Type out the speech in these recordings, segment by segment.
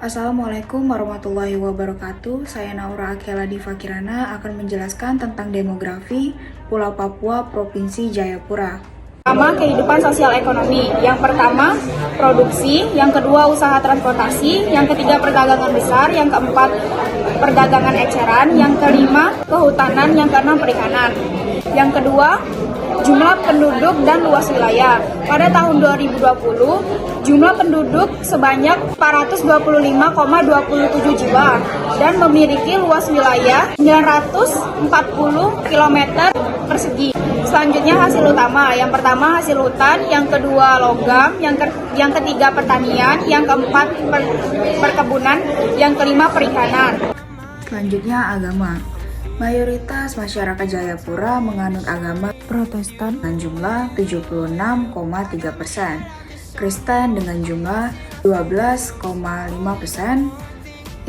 Assalamualaikum warahmatullahi wabarakatuh. Saya Naura Akela Diva Kirana akan menjelaskan tentang demografi Pulau Papua Provinsi Jayapura. Pertama, kehidupan sosial ekonomi. Yang pertama, produksi. Yang kedua, usaha transportasi. Yang ketiga, perdagangan besar. Yang keempat, perdagangan eceran. Yang kelima, kehutanan. Yang keenam, perikanan. Yang kedua, jumlah penduduk dan luas wilayah. Pada tahun 2020, jumlah penduduk sebanyak 425,27 jiwa dan memiliki luas wilayah 940 km persegi. Selanjutnya hasil utama. Yang pertama hasil hutan, yang kedua logam, yang ketiga pertanian, yang keempat perkebunan, yang kelima perikanan. Selanjutnya agama. Mayoritas masyarakat Jayapura menganut agama Protestan dengan jumlah 76,3%, Kristen dengan jumlah 12,5%,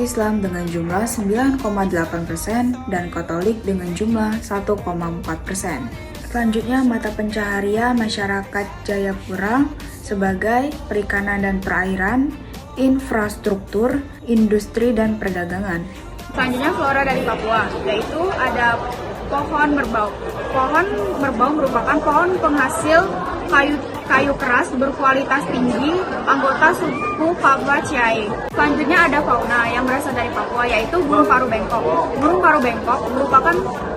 Islam dengan jumlah 9,8%, dan Katolik dengan jumlah 1,4%. Selanjutnya mata pencaharian masyarakat Jayapura sebagai perikanan dan perairan, infrastruktur, industri, dan perdagangan. Selanjutnya flora dari Papua, yaitu ada pohon merbau. Pohon merbau merupakan pohon penghasil kayu keras berkualitas tinggi, anggota suku Papua Ciae. Selanjutnya ada fauna yang berasal dari Papua, yaitu burung paruh bengkok. Burung paruh bengkok merupakan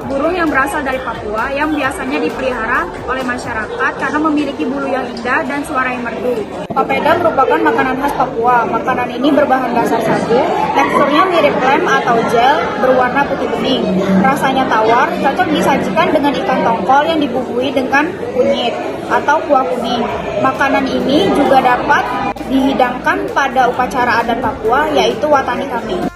burung yang berasal dari Papua yang biasanya dipelihara oleh masyarakat karena memiliki bulu yang indah dan suara yang merdu. Papeda merupakan makanan khas Papua. Makanan ini berbahan dasar sagu, teksturnya mirip lem atau gel, berwarna putih bening. Rasanya tawar, cocok disajikan dengan ikan tongkol yang dibumbui dengan kunyit atau kuah kuning. Makanan ini juga dapat dihidangkan pada upacara adat Papua, yaitu Watani Kami.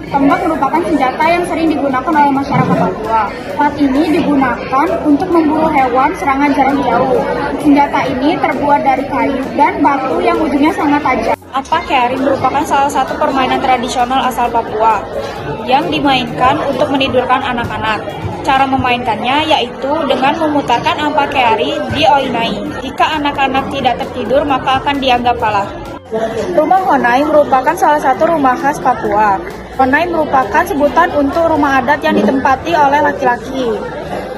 Tombak merupakan senjata yang sering digunakan oleh masyarakat Papua. Alat ini digunakan untuk memburu hewan serangan jarak jauh. Senjata ini terbuat dari kayu dan batu yang ujungnya sangat tajam. Apa keari merupakan salah satu permainan tradisional asal Papua yang dimainkan untuk menidurkan anak-anak. Cara memainkannya yaitu dengan memutarkan ampa keari di oinai. Jika anak-anak tidak tertidur, maka akan dianggap kalah. Rumah Honai merupakan salah satu rumah khas Papua. Honai merupakan sebutan untuk rumah adat yang ditempati oleh laki-laki.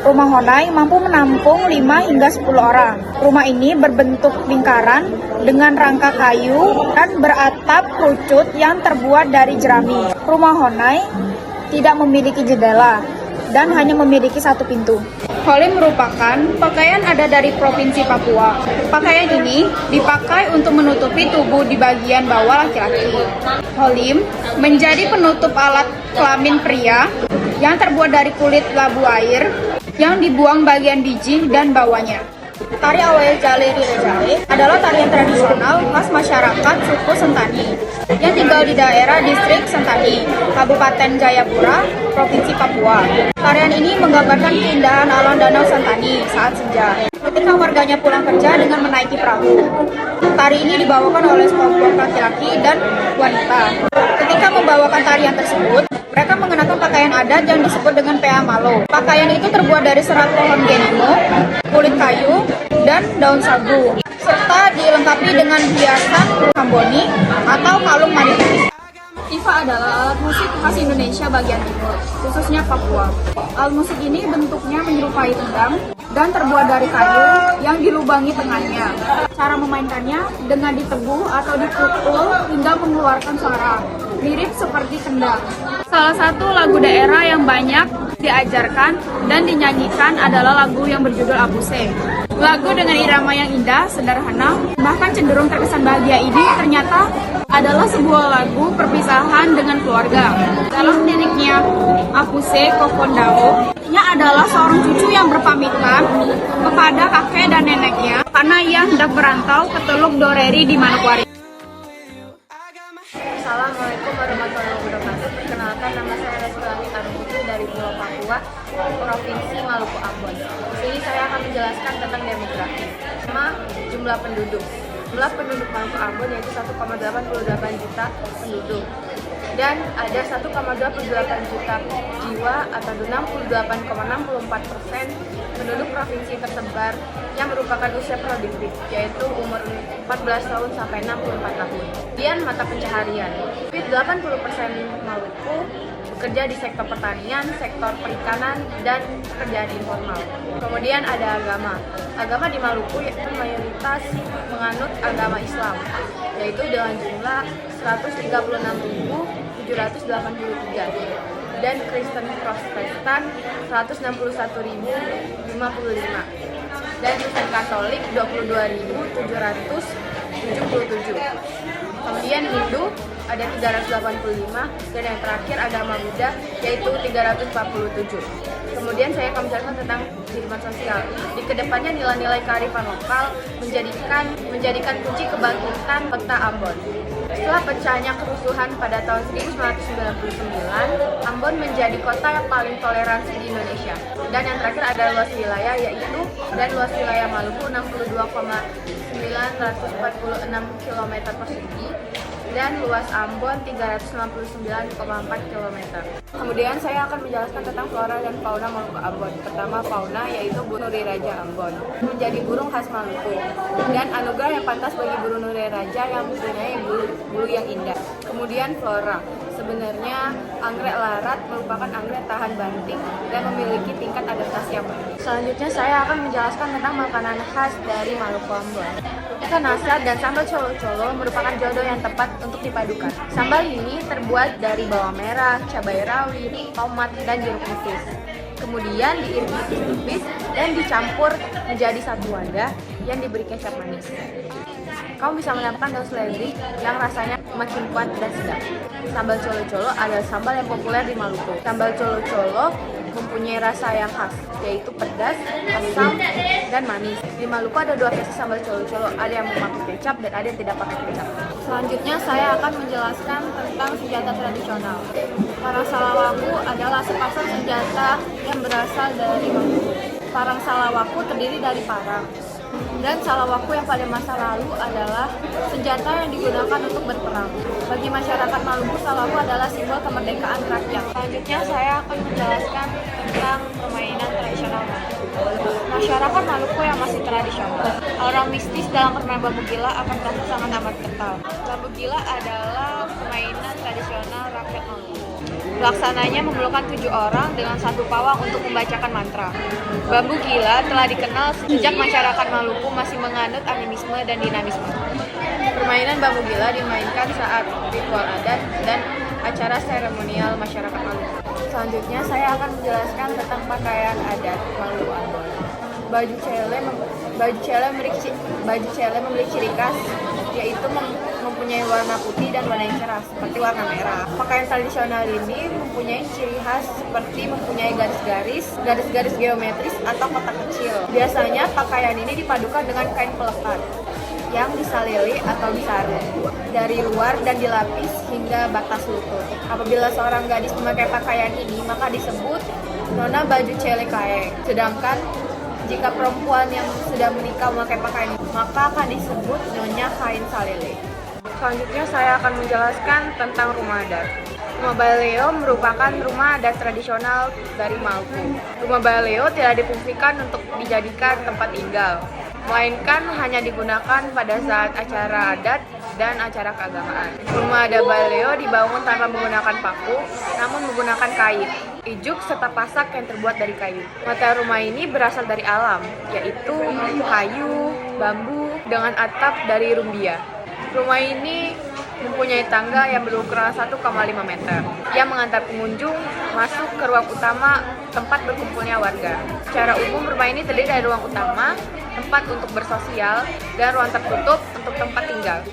Rumah Honai mampu menampung 5 hingga 10 orang. Rumah ini berbentuk lingkaran dengan rangka kayu dan beratap kerucut yang terbuat dari jerami. Rumah Honai tidak memiliki jendela dan hanya memiliki satu pintu. Holim merupakan pakaian adat dari Provinsi Papua. Pakaian ini dipakai untuk menutupi tubuh di bagian bawah laki-laki. Holim menjadi penutup alat kelamin pria yang terbuat dari kulit labu air yang dibuang bagian biji dan bawahnya. Tari Awai Jale Rire Jale adalah tarian tradisional khas masyarakat suku Sentani yang tinggal di daerah distrik Sentani, Kabupaten Jayapura, Provinsi Papua. Tarian ini menggambarkan keindahan alam Danau Sentani saat senja, ketika warganya pulang kerja dengan menaiki perahu. Tari ini dibawakan oleh sekelompok laki-laki dan wanita. Ketika membawakan tarian tersebut, mereka mengenakan pakaian adat yang disebut dengan pea malo. Pakaian itu terbuat dari serat pohon genimo, kulit kayu, dan daun sagu, serta dilengkapi dengan hiasan hamboni atau kalung mani putih. Tifa adalah alat musik khas Indonesia bagian timur, khususnya Papua. Alat musik ini bentuknya menyerupai kendang dan terbuat dari kayu yang dilubangi tengahnya. Cara memainkannya dengan diteguh atau dipukul hingga mengeluarkan suara, mirip seperti kendang. Salah satu lagu daerah yang banyak diajarkan dan dinyanyikan adalah lagu yang berjudul Apuse. Lagu dengan irama yang indah, sederhana, bahkan cenderung terkesan bahagia ini ternyata adalah sebuah lagu perpisahan dengan keluarga. Dalam liriknya Apuse Kokondao, ia adalah seorang cucu yang berpamitan kepada kakek dan neneknya karena ia hendak berantau ke Teluk Doreri di Manokwari. Assalamualaikum warahmatullahi wabarakatuh. Perkenalkan, nama saya Resulani Tarumutri dari Pulau Papua, Provinsi Maluku Ambon. Di sini saya akan menjelaskan tentang demografi. Pertama, jumlah penduduk. Jumlah penduduk Maluku Ambon yaitu 1,88 juta penduduk. Dan ada 1,28 juta jiwa atau 68,64% penduduk provinsi tersebar yang merupakan usia produktif, yaitu umur 14 tahun sampai 64 tahun. Kemudian mata pencaharian. 80% Maluku bekerja di sektor pertanian, sektor perikanan, dan pekerjaan informal. Kemudian ada agama. Agama di Maluku yaitu mayoritas menganut agama Islam, yaitu dengan jumlah 136.783 dan Kristen Protestan 161.055 dan Kristen Katolik 22.777. Kemudian Hindu ada 385 dan yang terakhir agama Buddha yaitu 347. Kemudian saya akan menjelaskan tentang kehidupan sosial. Di kedepannya nilai-nilai kearifan lokal menjadikan kunci kebangkitan kota Ambon. Setelah pecahnya kerusuhan pada tahun 1999, Ambon menjadi kota yang paling toleransi di Indonesia. Dan yang terakhir ada luas wilayah yaitu luas wilayah Maluku 62,946 km persegi dan luas Ambon 369,4 km. Kemudian saya akan menjelaskan tentang flora dan fauna Maluku Ambon. Pertama, fauna yaitu burung nuri raja Ambon, menjadi burung khas Maluku dan anugerah yang pantas bagi burung nuri raja yang mempunyai bulu yang indah. Kemudian flora, sebenarnya anggrek larat merupakan anggrek tahan banting dan memiliki tingkat adaptasi yang baik. Selanjutnya saya akan menjelaskan tentang makanan khas dari Maluku Ambon. Ikan asap dan sambal colo-colo merupakan jodoh yang tepat untuk dipadukan. Sambal ini terbuat dari bawang merah, cabai rawit, tomat, dan jeruk nipis. Kemudian diiris tipis dan dicampur menjadi satu wadah yang diberi kecap manis. Kamu bisa menambahkan daun seledri yang rasanya makin kuat dan sedap. Sambal colo-colo adalah sambal yang populer di Maluku. Sambal colo-colo mempunyai rasa yang khas, yaitu pedas, asam, dan manis. Di Maluku ada dua versi sambal colo-colo, ada yang memakai kecap dan ada yang tidak pakai kecap. Selanjutnya saya akan menjelaskan tentang senjata tradisional. Parang Salawaku adalah sepasang senjata yang berasal dari Maluku. Parang Salawaku terdiri dari parang. Dan salawaku yang pada masa lalu adalah senjata yang digunakan untuk berperang. Bagi masyarakat Maluku, salawaku adalah simbol kemerdekaan rakyat. Selanjutnya saya akan menjelaskan tentang permainan tradisional Maluku. Masyarakat Maluku yang masih tradisional. Orang mistis dalam permainan bambu gila akan terasa sangat amat kental. Bambu gila adalah permainan tradisional rakyat Maluku. Pelaksananya memerlukan 7 orang dengan satu pawang untuk membacakan mantra. Bambu gila telah dikenal sejak masyarakat Maluku masih menganut animisme dan dinamisme. Permainan bambu gila dimainkan saat ritual adat dan acara seremonial masyarakat Maluku. Selanjutnya saya akan menjelaskan tentang pakaian adat Maluku Ambon. Baju cele memiliki ciri khas, yaitu mempunyai mempunyai warna putih dan warna yang cerah seperti warna merah. Pakaian tradisional ini mempunyai ciri khas seperti mempunyai garis-garis geometris atau kotak kecil. Biasanya pakaian ini dipadukan dengan kain pelekat yang disalili atau disarung dari luar dan dilapis hingga batas lutut. Apabila seorang gadis memakai pakaian ini, maka disebut nona baju celekae. Sedangkan jika perempuan yang sudah menikah memakai pakaian ini, maka akan disebut nyonya kain salele. Selanjutnya saya akan menjelaskan tentang rumah adat. Rumah Baleo merupakan rumah adat tradisional dari Maluku. Rumah Baleo tidak difungsikan untuk dijadikan tempat tinggal, melainkan hanya digunakan pada saat acara adat dan acara keagamaan. Rumah adat Baleo dibangun tanpa menggunakan paku, namun menggunakan kain, ijuk serta pasak yang terbuat dari kayu. Material rumah ini berasal dari alam, yaitu kayu, bambu, dengan atap dari rumbia. Rumah ini mempunyai tangga yang berukuran 1,5 meter yang mengantar pengunjung masuk ke ruang utama tempat berkumpulnya warga. Secara umum rumah ini terdiri dari ruang utama, tempat untuk bersosial, dan ruang tertutup untuk tempat tinggal.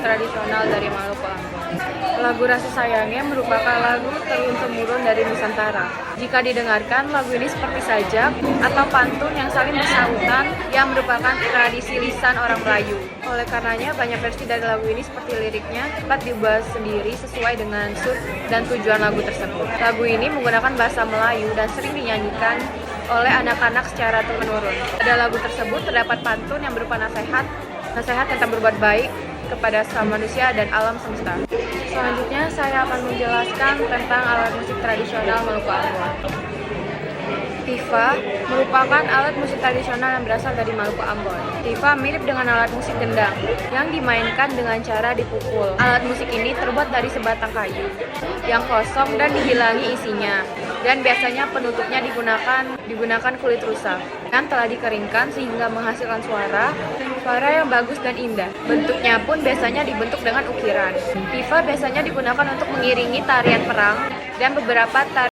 tradisional dari Maluku Ambon. Lagu Rasa Sayangnya merupakan lagu turun-temurun dari Nusantara. Jika didengarkan, lagu ini seperti sajak atau pantun yang saling bersautan yang merupakan tradisi lisan orang Melayu. Oleh karenanya, banyak versi dari lagu ini seperti liriknya dapat diubah sendiri sesuai dengan sud dan tujuan lagu tersebut. Lagu ini menggunakan bahasa Melayu dan sering dinyanyikan oleh anak-anak secara turun-temurun. Pada lagu tersebut terdapat pantun yang berupa nasihat tentang berbuat baik kepada sesama manusia dan alam semesta. Selanjutnya saya akan menjelaskan tentang alat musik tradisional Maluku Ambon. Tifa merupakan alat musik tradisional yang berasal dari Maluku Ambon. Tifa mirip dengan alat musik gendang yang dimainkan dengan cara dipukul. Alat musik ini terbuat dari sebatang kayu yang kosong dan dihilangi isinya. Dan biasanya penutupnya digunakan kulit rusa yang telah dikeringkan sehingga menghasilkan suara yang bagus dan indah. Bentuknya pun biasanya dibentuk dengan ukiran. Tifa biasanya digunakan untuk mengiringi tarian perang dan beberapa tarian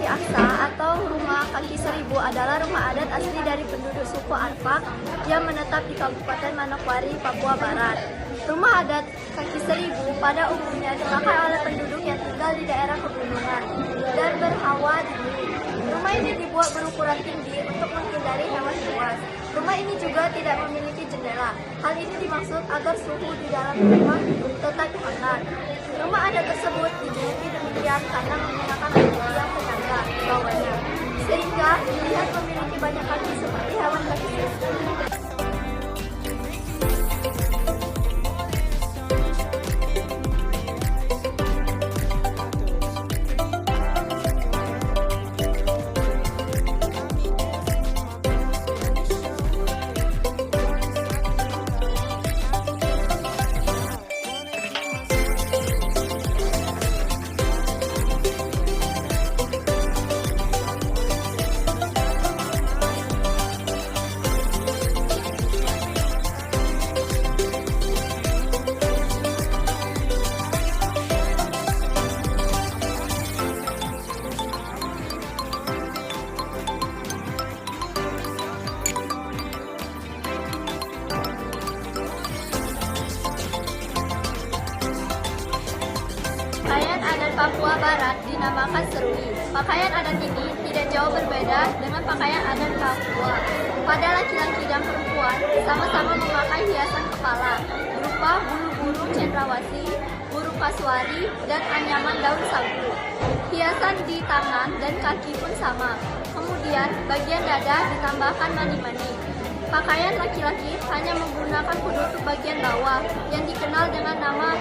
Aksa atau Rumah Kaki Seribu adalah rumah adat asli dari penduduk suku Arfak yang menetap di Kabupaten Manokwari, Papua Barat. Rumah adat Kaki Seribu pada umumnya dipakai oleh penduduk yang tinggal di daerah pegunungan dan berhawa dingin. Rumah ini dibuat berukuran tinggi untuk menghindari hewan buas. Rumah ini juga tidak memiliki jendela. Hal ini dimaksud agar suhu di dalam rumah tetap hangat. Rumah adat tersebut dibuat demikian karena menggunakan batu yang penyangga di bawahnya, sehingga dilihat memiliki banyak kaki seperti hewan kaki seribu. Papua Barat dinamakan serui. Pakaian adat ini tidak jauh berbeda dengan pakaian adat Papua. Pada laki-laki dan perempuan sama-sama memakai hiasan kepala berupa bulu burung cendrawasih, burung kasuari, dan anyaman daun sagu. Hiasan di tangan dan kaki pun sama. Kemudian bagian dada ditambahkan mani-mani. Pakaian laki-laki hanya menggunakan penutup bagian bawah yang dikenal dengan nama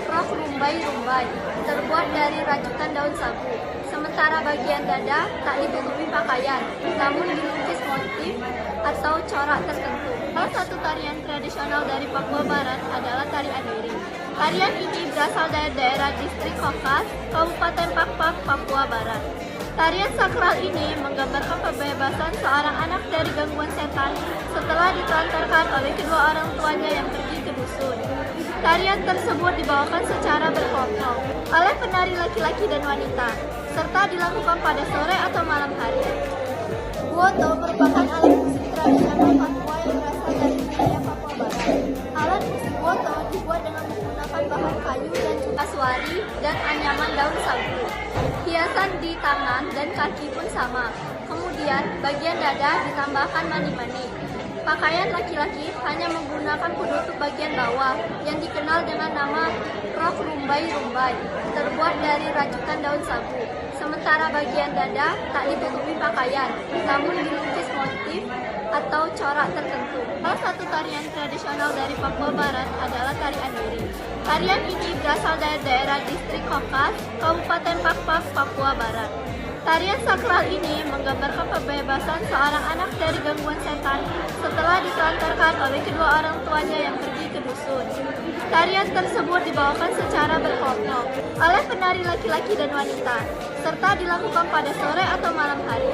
rok rumbai-rumbai, terbuat dari rajutan daun sagu. Sementara bagian dada tak ditutupi pakaian, namun dilukis motif atau corak tertentu. Salah satu tarian tradisional dari Papua Barat adalah tari Andiri. Tarian ini berasal dari daerah distrik Hokas, Kabupaten Pakpak, Papua Barat. Tarian sakral ini menggambarkan kebebasan seorang anak dari gangguan setan setelah ditelantarkan oleh kedua orang tuanya yang pergi ke dusun. Tarian tersebut dibawakan secara berkelompok oleh penari laki-laki dan wanita, serta dilakukan pada sore atau malam hari. Woto merupakan alat musik tradisional Papua yang berasal dari wilayah Papua Barat. Alat musik woto dibuat dengan menggunakan bahan kayu dan juga suari dan anyaman daun sagu. Hiasan di tangan dan kaki pun sama. Kemudian bagian dada ditambahkan mani-mani. Pakaian laki-laki hanya menggunakan penutup bagian bawah yang dikenal dengan nama rok rumbai-rumbai, terbuat dari rajutan daun sagu. Sementara bagian dada tak ditutupi pakaian, namun dilukis motif atau corak tertentu. Salah satu tarian tradisional dari Papua Barat adalah tari Andiri. Tarian ini berasal dari daerah distrik Hokas, Kabupaten Pakpak, Papua Barat. Tarian sakral ini menggambarkan kebebasan seorang anak dari gangguan setan setelah ditelantarkan oleh kedua orang tuanya yang pergi ke dusun. Tarian tersebut dibawakan secara berkelompok oleh penari laki-laki dan wanita, serta dilakukan pada sore atau malam hari.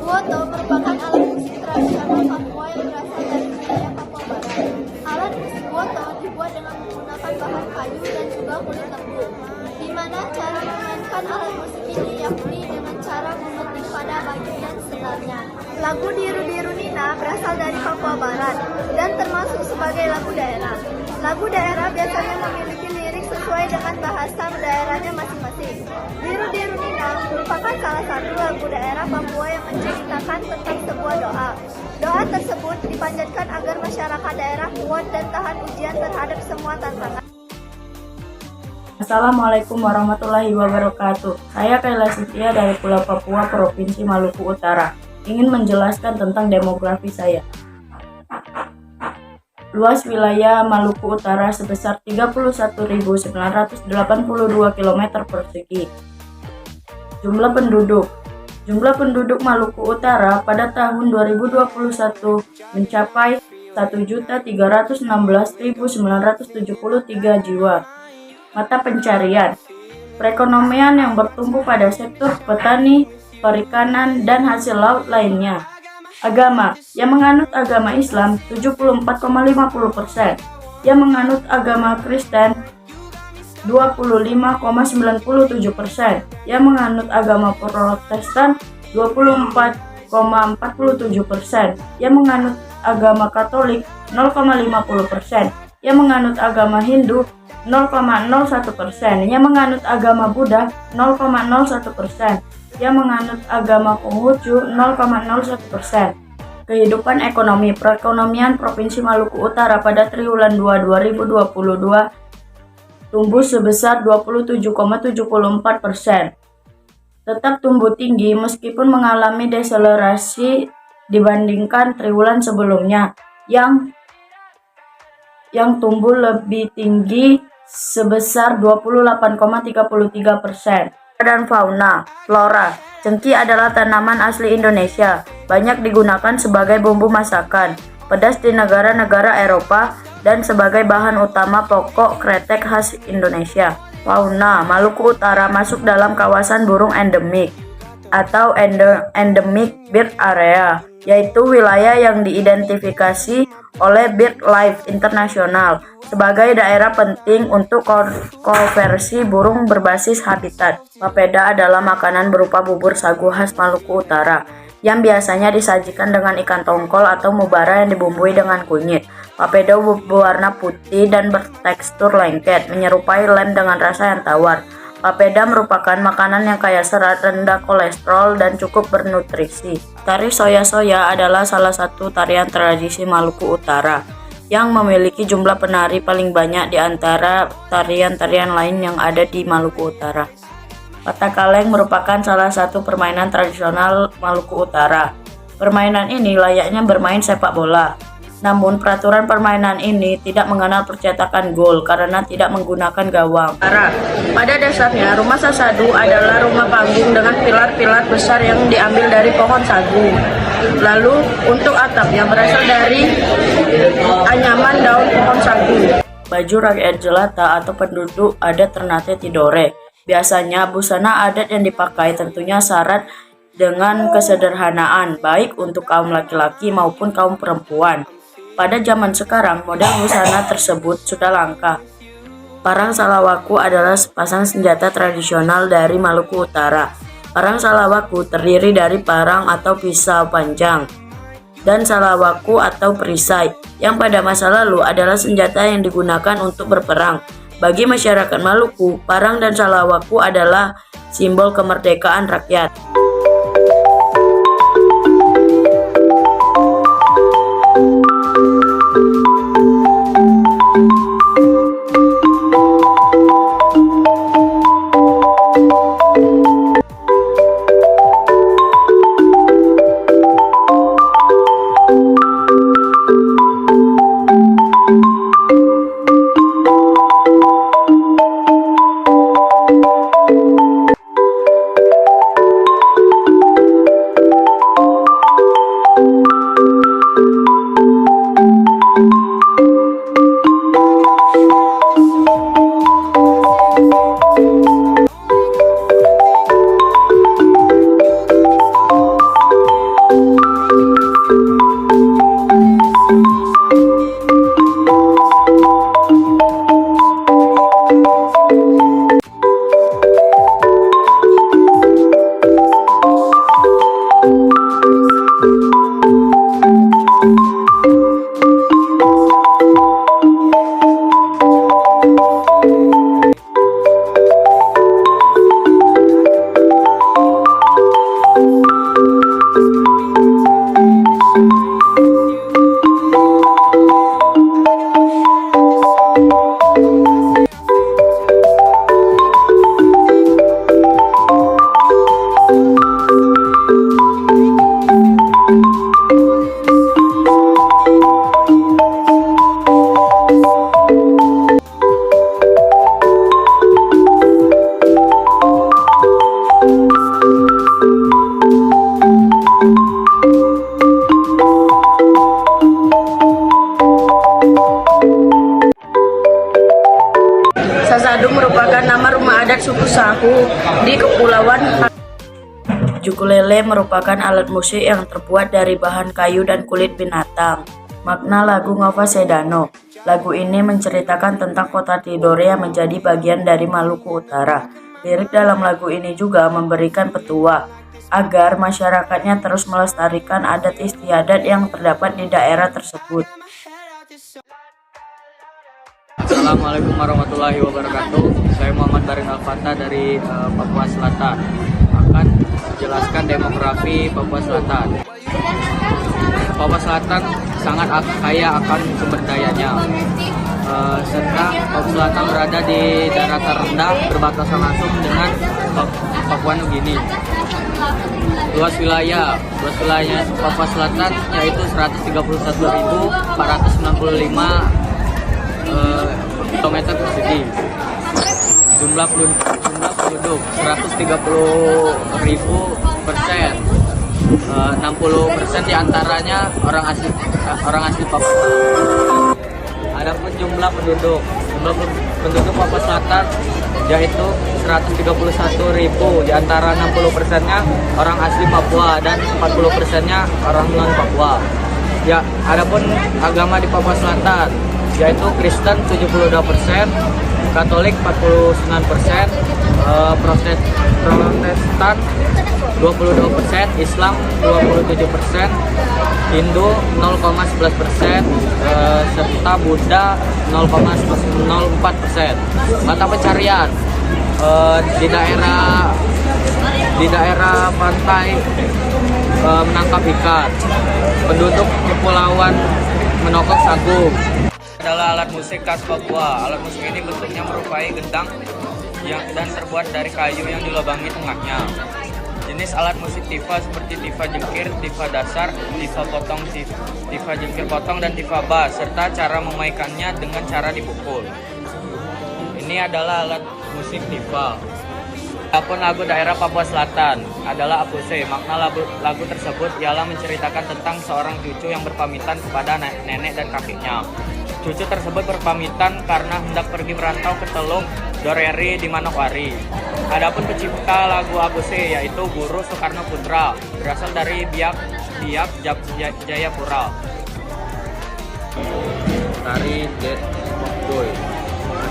Woto merupakan alat musik tradisional Papua yang berasal dari wilayah Papua Barat. Alat musik woto dibuat dengan menggunakan bahan kayu dan juga kulit lembu, di mana cara memainkan alat musik ini yakni dengan cara memetik pada bagian senarnya. Lagu Diru-Diru Nina berasal dari Papua Barat dan termasuk sebagai lagu daerah. Lagu daerah biasanya memiliki lirik sesuai dengan bahasa daerahnya masing-masing. Diru-Diru Nina merupakan salah satu lagu daerah Papua yang menceritakan tentang sebuah doa. Doa tersebut dipanjatkan agar masyarakat daerah kuat dan tahan ujian terhadap semua tantangan. Assalamualaikum warahmatullahi wabarakatuh. Saya Kayla Cynthia dari Pulau Papua, Provinsi Maluku Utara. Ingin menjelaskan tentang demografi saya. Luas wilayah Maluku Utara sebesar 31.982 km persegi. Jumlah penduduk. Jumlah penduduk Maluku Utara pada tahun 2021 mencapai 1.316.973 jiwa. Mata pencarian, perekonomian yang bertumbuh pada sektor petani, perikanan, dan hasil laut lainnya. Agama, yang menganut agama Islam 74,50%, yang menganut agama Kristen 25,97%, yang menganut agama Protestan 24,47%, yang menganut agama Katolik 0,50%, yang menganut agama Hindu 0,01%, yang menganut agama Buddha 0,01%, yang menganut agama Konghucu 0,01%. Kehidupan ekonomi. Perekonomian Provinsi Maluku Utara pada triwulan 2 2022 tumbuh sebesar 27,74%. Tetap tumbuh tinggi meskipun mengalami deselerasi dibandingkan triwulan sebelumnya yang tumbuh lebih tinggi sebesar 28,33%. Dan fauna, flora. Cengkih adalah tanaman asli Indonesia, banyak digunakan sebagai bumbu masakan, pedas di negara-negara Eropa, dan sebagai bahan utama pokok kretek khas Indonesia. Fauna, Maluku Utara masuk dalam kawasan burung endemik atau endemic bird area, yaitu wilayah yang diidentifikasi oleh BirdLife International sebagai daerah penting untuk konservasi burung berbasis habitat. Papeda adalah makanan berupa bubur sagu khas Maluku Utara yang biasanya disajikan dengan ikan tongkol atau mubara yang dibumbui dengan kunyit. Papeda berwarna putih dan bertekstur lengket, menyerupai lem dengan rasa yang tawar. Papeda merupakan makanan yang kaya serat, rendah kolesterol, dan cukup bernutrisi. Tari soya-soya adalah salah satu tarian tradisi Maluku Utara yang memiliki jumlah penari paling banyak di antara tarian-tarian lain yang ada di Maluku Utara. Patakaleng merupakan salah satu permainan tradisional Maluku Utara. Permainan ini layaknya bermain sepak bola. Namun peraturan permainan ini tidak mengenal percetakan gol karena tidak menggunakan gawang. Pada dasarnya, rumah sasadu adalah rumah panggung dengan pilar-pilar besar yang diambil dari pohon sagu. Lalu untuk atap yang berasal dari anyaman daun pohon sagu. Baju rakyat jelata atau penduduk adat Ternate Tidore. Biasanya busana adat yang dipakai tentunya syarat dengan kesederhanaan, baik untuk kaum laki-laki maupun kaum perempuan. Pada zaman sekarang, model busana tersebut sudah langka. Parang Salawaku adalah sepasang senjata tradisional dari Maluku Utara. Parang Salawaku terdiri dari parang atau pisau panjang dan salawaku atau perisai, yang pada masa lalu adalah senjata yang digunakan untuk berperang. Bagi masyarakat Maluku, parang dan salawaku adalah simbol kemerdekaan rakyat. Sasadu merupakan nama rumah adat suku Sahu di Kepulauan. Ukulele merupakan alat musik yang terbuat dari bahan kayu dan kulit binatang. Makna lagu Ngova Sedano. Lagu ini menceritakan tentang kota Tidore yang menjadi bagian dari Maluku Utara. Lirik dalam lagu ini juga memberikan petua agar masyarakatnya terus melestarikan adat istiadat yang terdapat di daerah tersebut. Assalamualaikum warahmatullahi wabarakatuh. Saya Muhammad Baring Alfata dari Papua Selatan. Akan menjelaskan demografi Papua Selatan. Papua Selatan sangat kaya akan sumber dayanya. Serta Papua Selatan berada di daratan rendah berbatasan langsung dengan Papua Nugini. Luas wilayah Papua Selatan yaitu 131.495 km persegi. Jumlah penduduk 130.000%. 60% diantaranya orang asli Papua. Adapun jumlah penduduk Papua Selatan yaitu 131.000, diantara 60%-nya orang asli Papua dan 40%-nya orang non Papua. Ya, adapun agama di Papua Selatan yaitu Kristen 72%, Katolik 49%, Protestan 22%, Islam 27%, Hindu 0,11%, serta Buddha 0,04%. Mata pencarian di daerah pantai menangkap ikan. Penduduk kepulauan menokok sagu. Adalah alat musik khas Papua. Alat musik ini bentuknya merupai gendang dan terbuat dari kayu yang dilubangi tengahnya. Jenis alat musik tifa seperti tifa jengkir, tifa dasar, tifa potong, tifa jengkir potong, dan tifa bass, serta cara memainkannya dengan cara dipukul. Ini adalah alat musik tifa. Adapun lagu daerah Papua Selatan adalah Apuse. Makna lagu tersebut ialah menceritakan tentang seorang cucu yang berpamitan kepada nenek dan kakeknya. Cucu tersebut berpamitan karena hendak pergi merantau ke Teluk Doreri di Manokwari. Adapun pencipta lagu Apuse yaitu Guru Soekarno Putra, berasal dari Biak Jayapura. Tari Det Mokdoy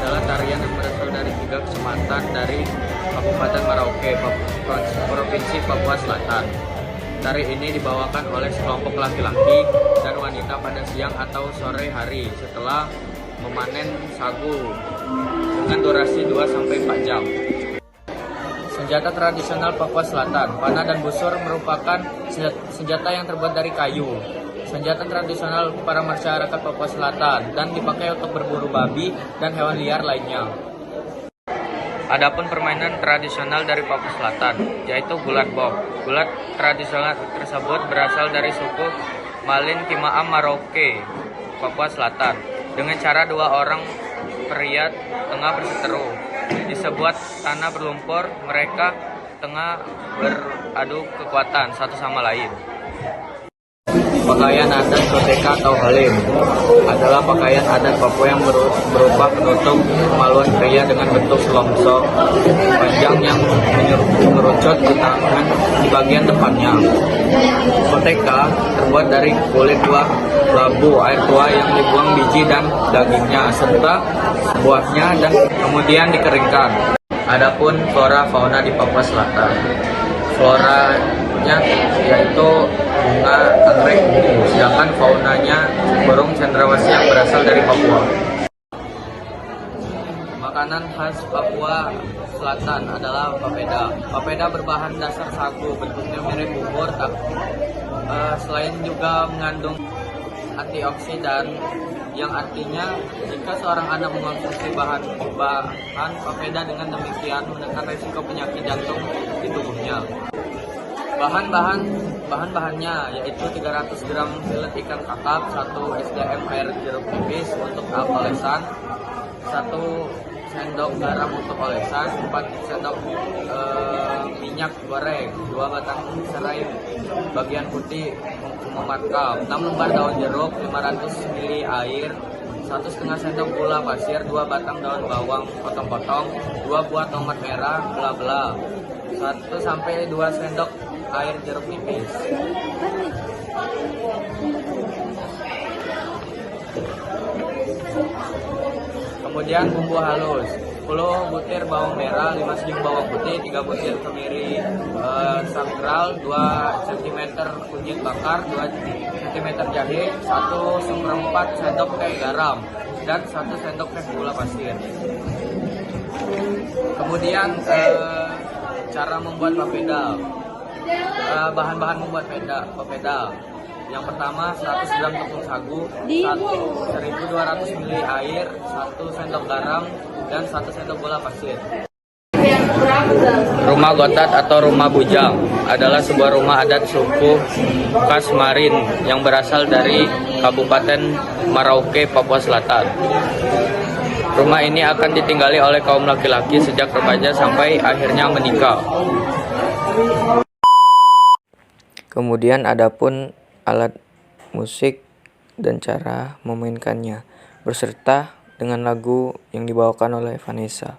adalah tarian yang berasal dari 3 kecamatan dari Kabupaten Merauke, Provinsi Papua Selatan. Tari ini dibawakan oleh sekelompok laki-laki dan wanita pada siang atau sore hari setelah memanen sagu dengan durasi 2-4 jam. Senjata tradisional Papua Selatan, panah dan busur merupakan senjata yang terbuat dari kayu. Senjata tradisional para masyarakat Papua Selatan dan dipakai untuk berburu babi dan hewan liar lainnya. Adapun permainan tradisional dari Papua Selatan, yaitu gulat bob. Gulat tradisional tersebut berasal dari suku Malin Kimaam Merauke, Papua Selatan. Dengan cara 2 orang pria tengah berseteru di sebuah tanah berlumpur, mereka tengah beradu kekuatan satu sama lain. Pakaian adat Soteka atau Halim adalah pakaian adat Papua yang berupa penutup kemaluan pria dengan bentuk selongsong panjang yang mengerucut di tangan di bagian depannya. Soteka terbuat dari kulit buah labu air tua yang dibuang biji dan dagingnya serta buahnya dan kemudian dikeringkan. Adapun flora fauna di Papua Selatan, floranya yaitu bunga anggrek, sedangkan faunanya burung cendrawasih yang berasal dari Papua. Makanan khas Papua Selatan adalah papeda. Papeda berbahan dasar sagu, bentuknya mirip bubur, selain juga mengandung antioksidan yang artinya jika seorang anak mengonsumsi bahan papeda dengan demikian menekan risiko penyakit jantung di tubuhnya. Bahan-bahannya yaitu 300 gram filet ikan kakap, 1 SDM air jeruk nipis untuk olesan, 1 sendok garam untuk olesan, 4 sendok minyak goreng, 2 batang serai bagian putih memarkap, 6 lembar daun jeruk, 500 ml air, 1,5 sendok gula pasir, 2 batang daun bawang potong-potong, 2 buah tomat merah, bla-bla, 1-2 sendok air jeruk nipis. Kemudian bumbu halus, 10 butir bawang merah, 5 senyum bawang putih, 3 butir kemiri sakral, 2 cm kunyit bakar, 2 cm jahe, 1/4 sendok teh garam, dan 1 sendok teh gula pasir. Kemudian cara membuat papeda. Bahan-bahan membuat papeda. Yang pertama 100 gram tepung sagu, 1200 ml air, 1 sendok garam, dan 1 sendok gula pasir. Rumah Gotat atau rumah bujang adalah sebuah rumah adat suku Kasmarin yang berasal dari Kabupaten Merauke, Papua Selatan. Rumah ini akan ditinggali oleh kaum laki-laki sejak remaja sampai akhirnya menikah. Kemudian adapun alat musik dan cara memainkannya, beserta dengan lagu yang dibawakan oleh Vanessa.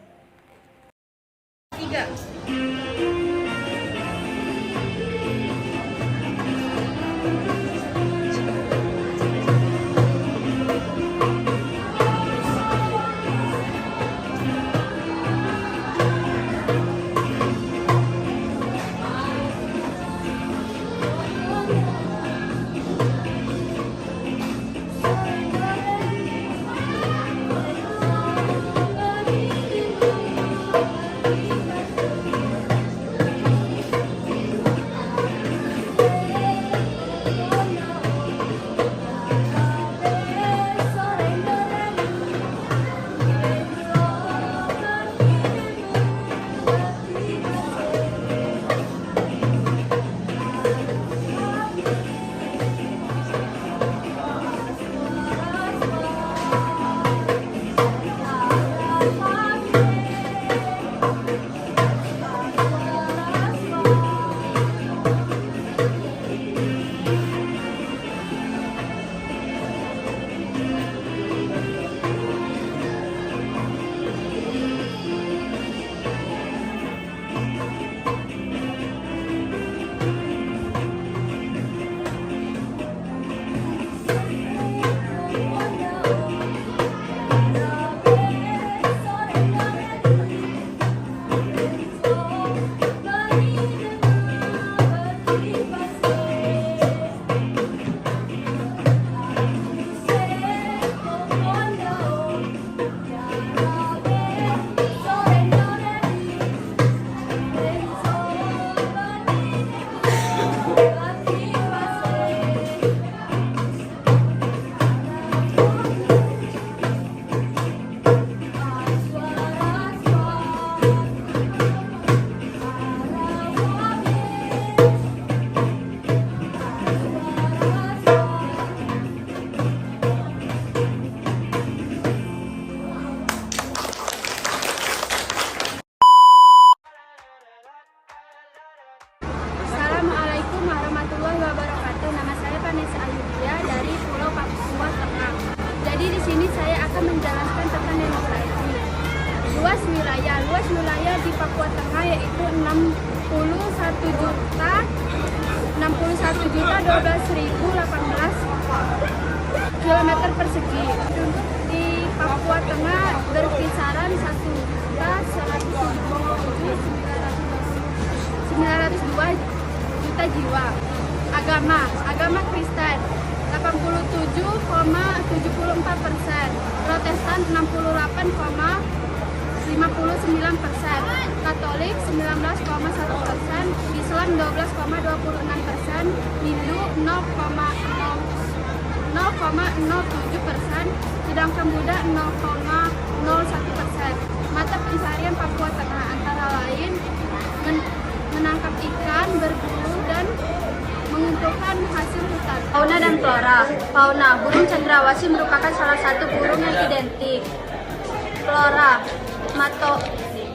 Luas wilayah di Papua Tengah yaitu 61.012.018 kilometer persegi. Di Papua Tengah berkisaran 1.102 juta jiwa. Agama Kristen 87,74%, Protestan 68,59%, Katolik 19,1%, Islam 12,26%, Hindu 0,07%, sedangkan Buddha 0,01%. Mata pencarian Papua Tengah antara lain menangkap ikan, berburu, dan mengumpulkan hasil hutan. Fauna dan flora. Fauna, burung cendrawasih merupakan salah satu burung yang identik. Flora,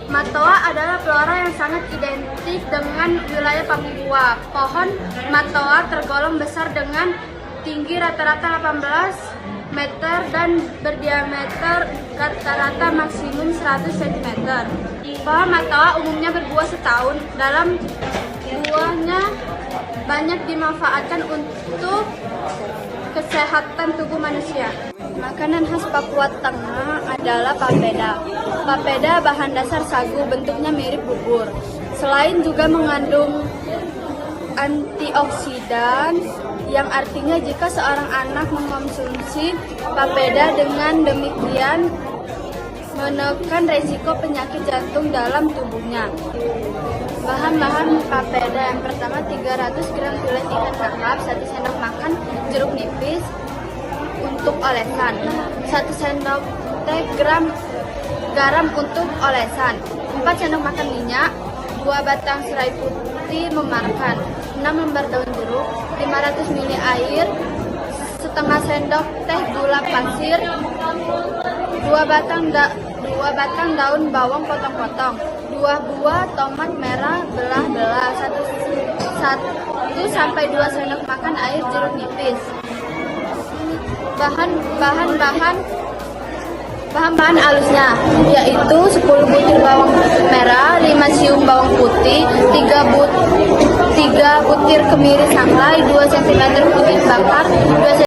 Matoa adalah flora yang sangat identik dengan wilayah Papua. Pohon Matoa tergolong besar dengan tinggi rata-rata 18 meter dan berdiameter rata-rata maksimum 100 cm. Pohon Matoa umumnya berbuah setahun. Dalam buahnya banyak dimanfaatkan untuk kesehatan tubuh manusia. Makanan khas Papua Tengah adalah papeda. Papeda bahan dasar sagu, bentuknya mirip bubur. Selain juga mengandung antioksidan, yang artinya jika seorang anak mengkonsumsi papeda dengan demikian menekan resiko penyakit jantung dalam tubuhnya. Bahan-bahan papeda yang pertama 300 gram filet ikan kakap, 1 sendok makan jeruk nipis untuk olesan, 1 sendok teh garam untuk olesan, 4 sendok makan minyak, 2 batang serai putih memakan, 6 lembar daun jeruk, 500 ml air, setengah sendok teh gula pasir, 2 batang daun bawang potong-potong, 2 buah tomat merah belah-belah, 1 sampai 2 sendok makan air jeruk nipis. Bahan-bahan halusnya yaitu 10 butir bawang merah, 5 siung bawang putih, 3 butir kemiri sanglai, 2 cm kunyit bakar, 2 cm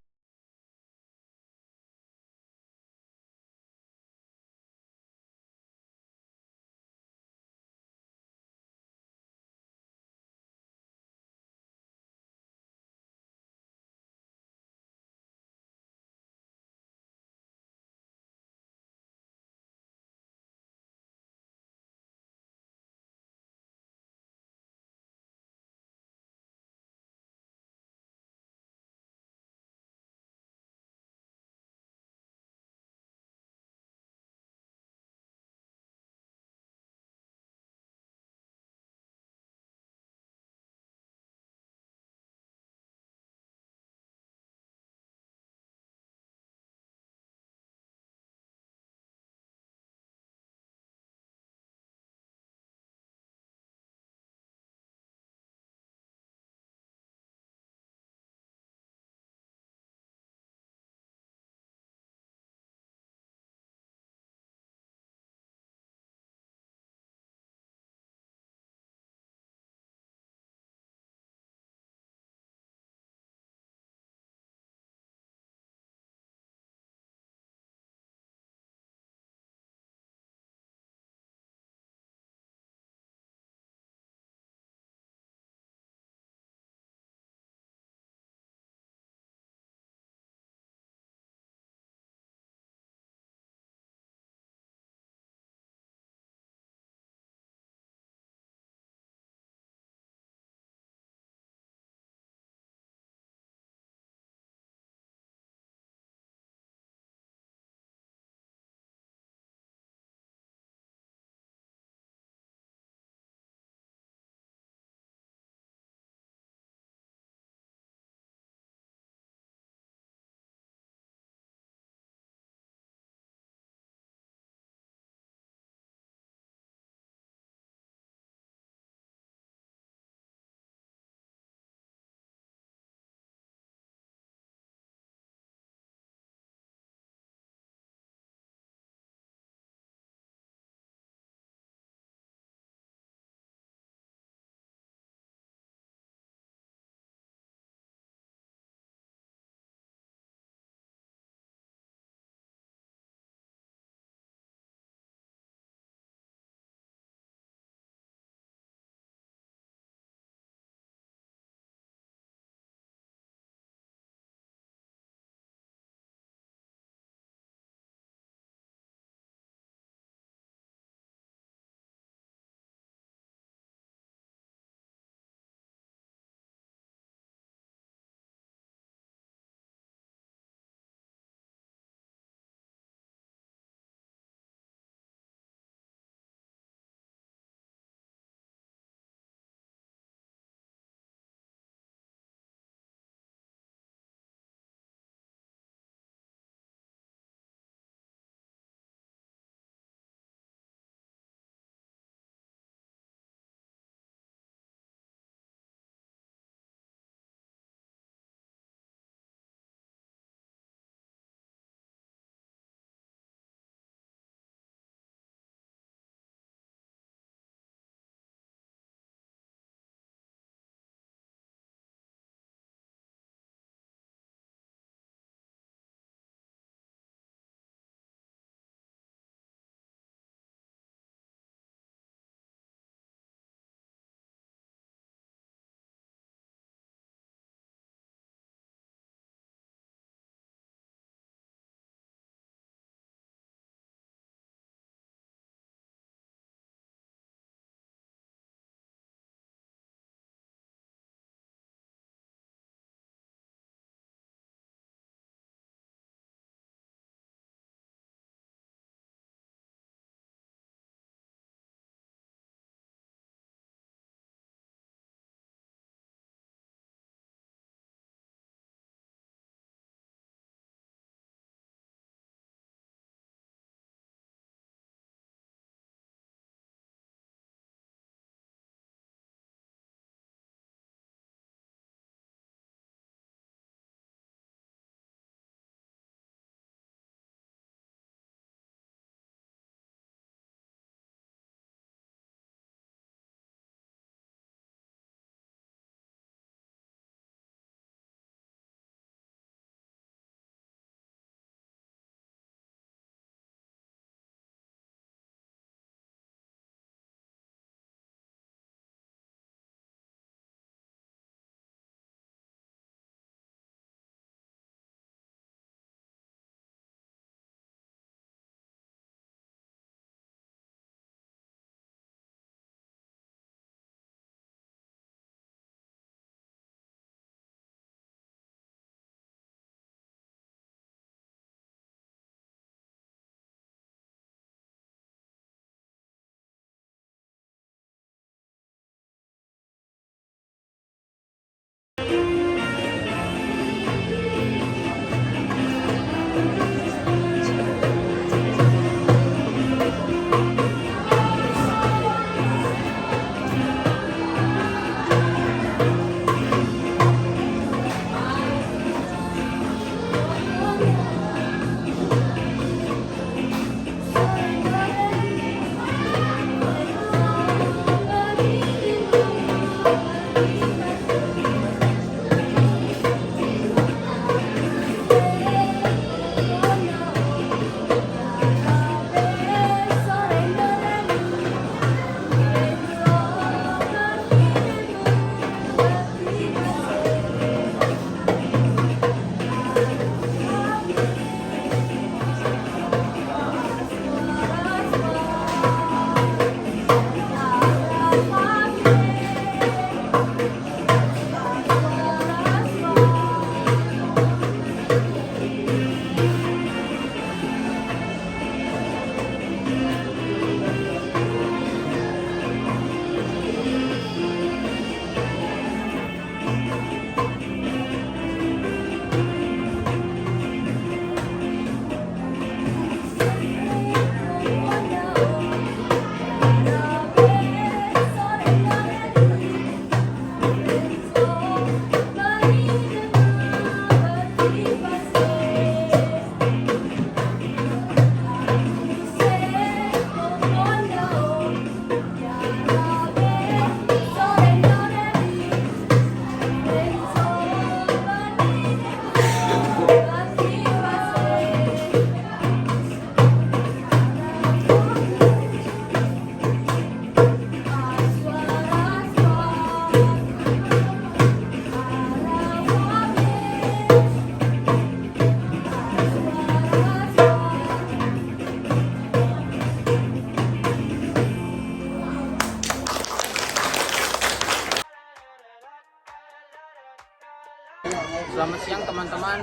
teman-teman,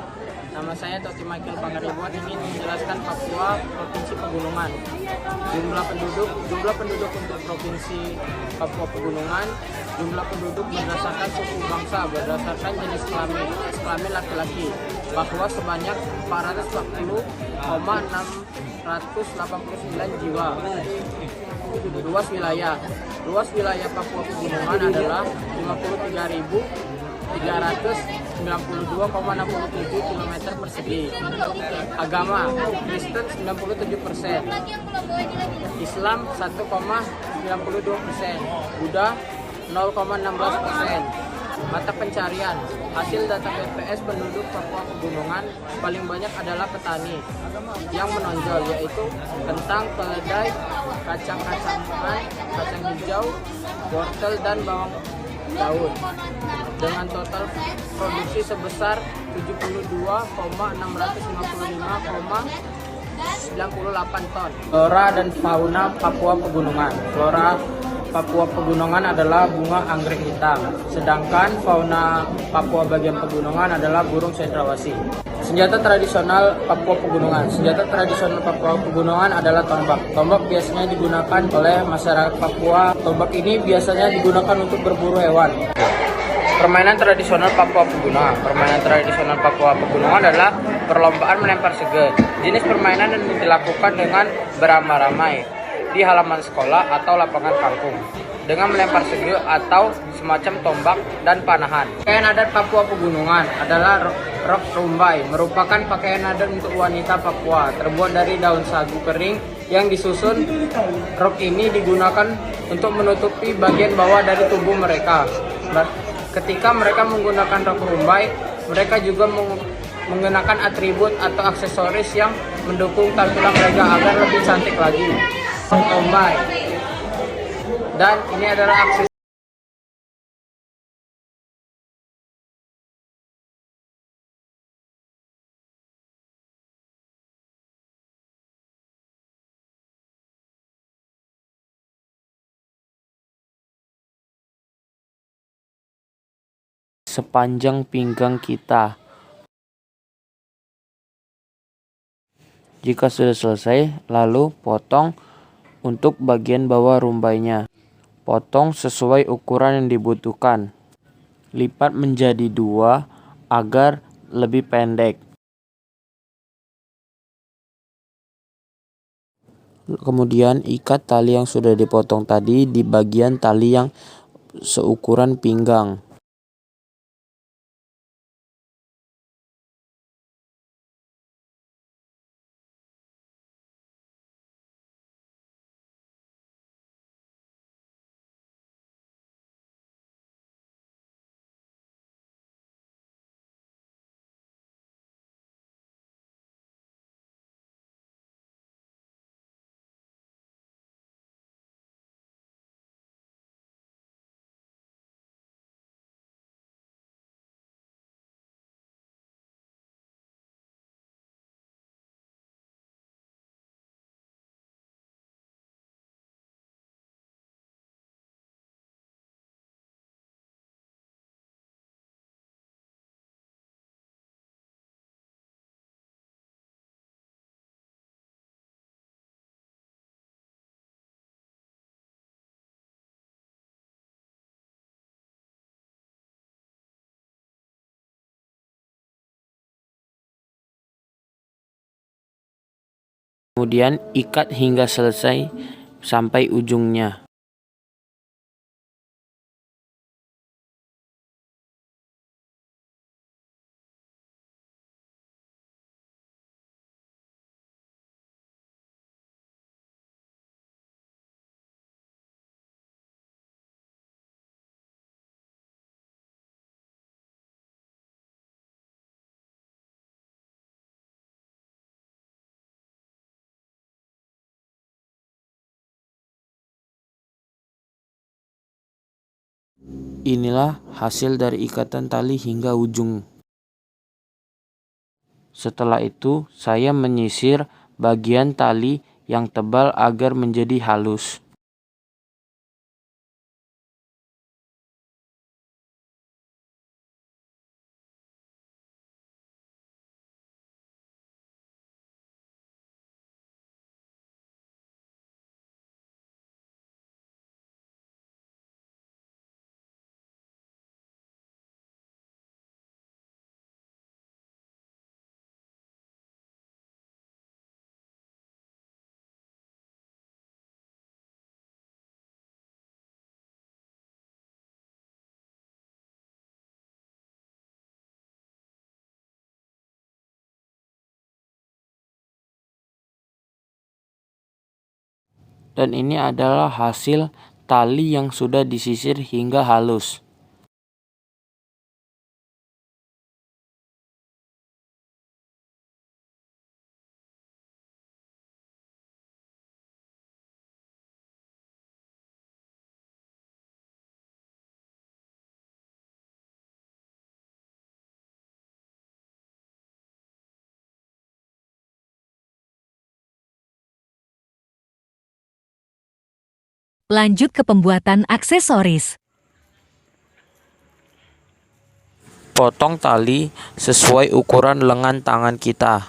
nama saya Toti Michael Pangaribuan ingin menjelaskan Papua Provinsi Pegunungan. Jumlah penduduk untuk Provinsi Papua Pegunungan, jumlah penduduk berdasarkan suku bangsa, berdasarkan jenis kelamin laki-laki. Papua sebanyak 440,689 jiwa. Luas wilayah Papua Pegunungan adalah 53.392,67 km persegi. Agama Kristen 97%, Islam 1,92%, Buddha 0,16%. Mata pencarian hasil data BPS penduduk Papua Pegunungan paling banyak adalah petani yang menonjol, yaitu kentang, keledai, kacang-kacangan, kacang hijau, wortel, dan bawang daun, dengan total produksi sebesar 72,655,98 ton. Flora dan fauna Papua Pegunungan. Flora Papua Pegunungan adalah bunga anggrek hitam, sedangkan fauna Papua bagian pegunungan adalah burung cendrawasih. Senjata tradisional Papua Pegunungan. Senjata tradisional Papua Pegunungan adalah tombak. Tombak biasanya digunakan oleh masyarakat Papua. Tombak ini biasanya digunakan untuk berburu hewan. Permainan tradisional Papua Pegunungan. Permainan tradisional Papua Pegunungan adalah perlombaan melempar sege. Jenis permainan yang dilakukan dengan beramai-ramai di halaman sekolah atau lapangan kampung dengan melempar sege atau semacam tombak dan panahan. Pakaian adat Papua Pegunungan adalah rok rumbai, merupakan pakaian adat untuk wanita Papua, terbuat dari daun sagu kering yang disusun. Rok ini digunakan untuk menutupi bagian bawah dari tubuh mereka. Ketika mereka menggunakan rok rumbai, mereka juga mengenakan atribut atau aksesoris yang mendukung tampilan mereka agar lebih cantik lagi. Rumbai, dan ini adalah aksesoris. Sepanjang pinggang kita. Jika sudah selesai, lalu potong untuk bagian bawah rumbainya. Potong sesuai ukuran yang dibutuhkan. Lipat menjadi 2 agar lebih pendek. Kemudian ikat tali yang sudah dipotong tadi di bagian tali yang seukuran pinggang. Kemudian ikat hingga selesai sampai ujungnya. Inilah hasil dari ikatan tali hingga ujung. Setelah itu, saya menyisir bagian tali yang tebal agar menjadi halus. dan ini adalah hasil tali yang sudah disisir hingga halus. Lanjut ke pembuatan aksesoris. Potong tali sesuai ukuran lengan tangan kita.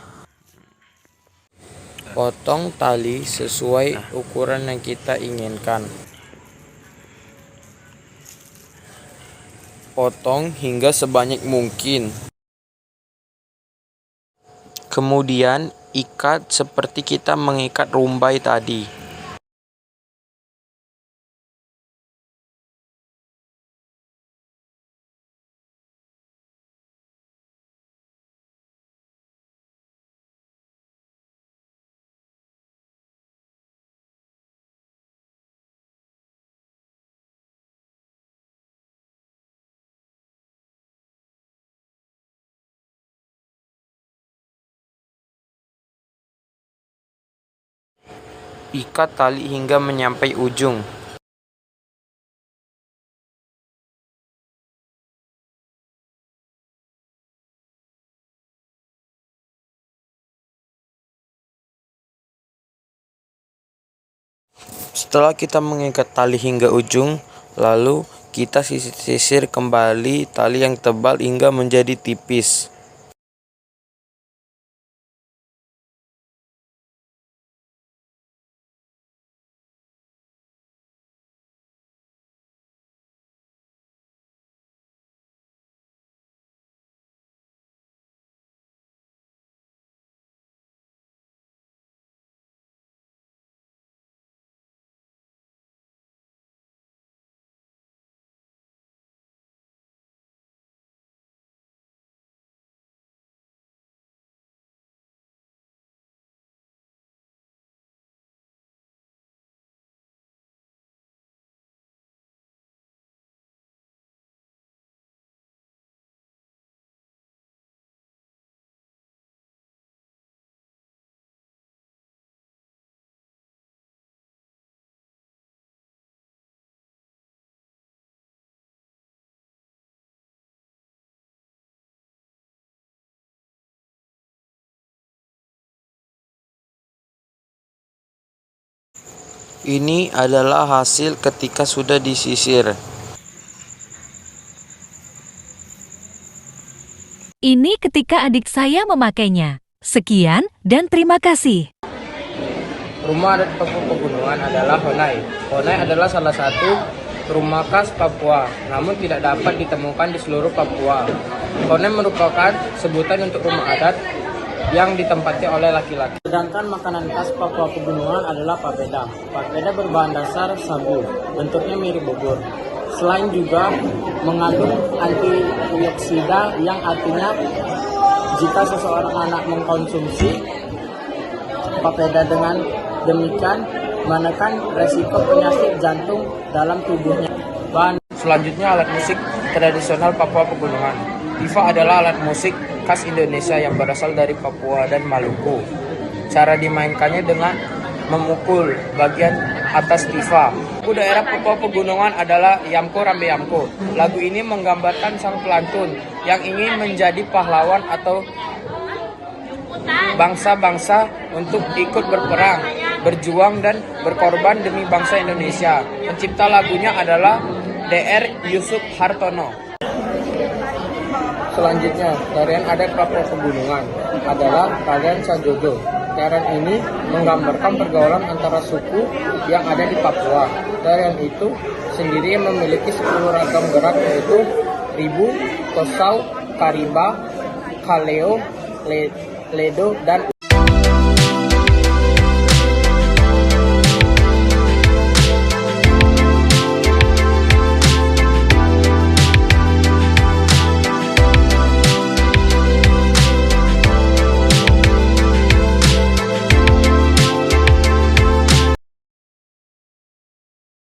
Potong tali sesuai ukuran yang kita inginkan. Potong hingga sebanyak mungkin. Kemudian ikat seperti kita mengikat rumbai tadi. Ikat tali hingga menyampai ujung. Setelah kita mengikat tali hingga ujung, lalu kita sisir kembali tali yang tebal hingga menjadi tipis. Ini adalah hasil ketika sudah disisir. Ini ketika adik saya memakainya. Sekian dan terima kasih. Rumah adat Papua Pegunungan adalah Honai. Honai adalah salah satu rumah khas Papua, namun tidak dapat ditemukan di seluruh Papua. Honai merupakan sebutan untuk rumah adat yang ditempati oleh laki-laki. Sedangkan makanan khas Papua Pegunungan adalah papeda. Papeda berbahan dasar sagu, bentuknya mirip bubur. Selain juga mengandung antioksida yang artinya jika seseorang anak mengkonsumsi papeda dengan demikian menekan resiko penyakit jantung dalam tubuhnya. Selanjutnya alat musik tradisional Papua Pegunungan. Tifa adalah alat musik khas Indonesia yang berasal dari Papua dan Maluku. Cara dimainkannya dengan memukul bagian atas tifa. Lagu daerah Papua Pegunungan adalah Yamko Rambe Yamko. Lagu ini menggambarkan sang pelantun yang ingin menjadi pahlawan atau bangsa-bangsa untuk ikut berperang, berjuang dan berkorban demi bangsa Indonesia. Pencipta lagunya adalah Dr. Yusuf Hartono. Selanjutnya, tarian adat Papua Pegunungan adalah tarian Sajojo. Tarian ini menggambarkan pergaulan antara suku yang ada di Papua. Tarian itu sendiri memiliki 10 ragam gerak yaitu Ribu, Tosau, Kariba, Kaleo, Ledo, dan